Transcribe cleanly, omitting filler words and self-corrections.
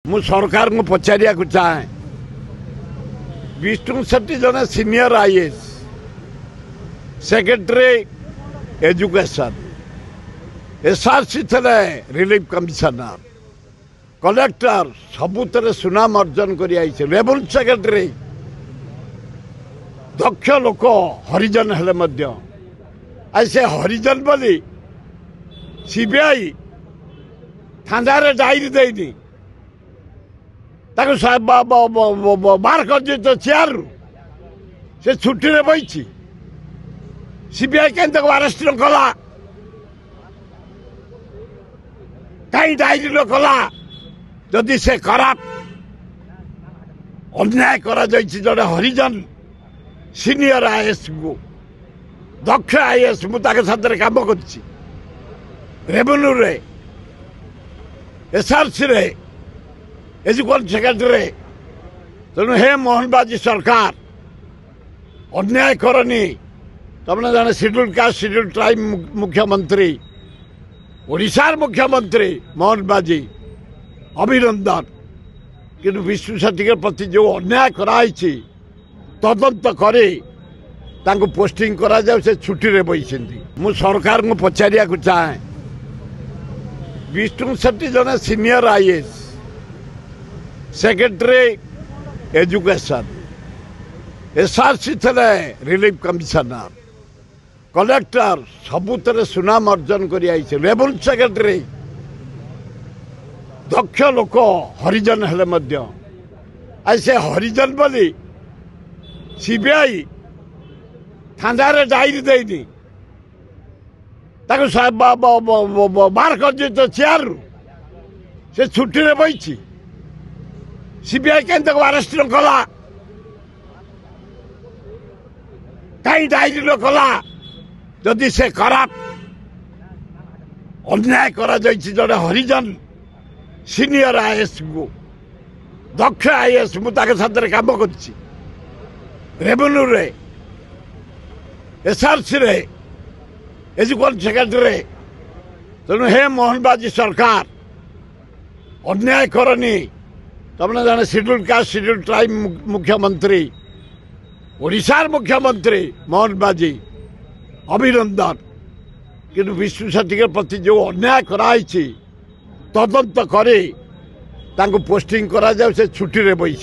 मु सरकार को पचारिया चाहे विष्णु सेट्टी जने senior IAS secretary education SRC थे रिलीफ कमिशनर कलेक्टर सबुत सुनाम अर्जन कर रेवन्यू सेक्रेटरी दक्ष लोक हरिजन हेले से हरिजन बोली सीबीआई थाना डायरी देनी बाहर कर चेयर से छुट्टी में बही सीबीआई कहीं अरेस्ट न कला कहीं डायरी न कला जदि से खराब अन्याय करा जड़े हरिजन सीनियर आईएएस को दक्ष आईएएस मुझे साथ काम कर रेवेन्यू रे एसआरसी रे एजुकेशन सेक्रेटरी तेणु हे मोहन बाजी सरकार अन्याय करनी तुमने जाने शेड्यूल कास्ट शेड्यूल ट्राइब मुख्यमंत्री ओडिशार मुख्यमंत्री मोहन बाजी अभिनंदन किंतु विष्णु सेट्टी प्रति जो अन्याय कराई तदंत करे तांको पोस्टिंग करा जाए से छुट्टी रे बही मु सरकार को पचारिया चाहे विष्णु सेट्टी जने senior IAS secretary education SRC थे रिलीफ कमिशनर कलेक्टर सबुत सुनाम अर्जन कर रेवन्यू सेक्रेटरी दक्ष लोक हरिजन हेले से हरिजन बोली सीबीआई थाना डायरी देनी बाहर कर चेयर से छुट्टी में बही सीबीआई कहीं अरेस्ट न कला कहीं डायरी न कला जदि से खराब अन्याय करा जड़े हरिजन सीनियर आईएएस को दक्ष आईएएस मुझे साथ काम कर रेवेन्यू रे एसआरसी रे एजुकेशन सेक्रेटरी तेणु हे मोहन बाजी सरकार अन्याय करनी तुमने जाने शेड्यूल कास्ट शेड्यूल ट्राइब मुख्यमंत्री ओडिशार मुख्यमंत्री मोहन बाजी अभिनंदन किंतु विष्णु सेट्टी प्रति जो अन्याय कराई तदंत करे तांको पोस्टिंग करा जाए से छुट्टी रे बही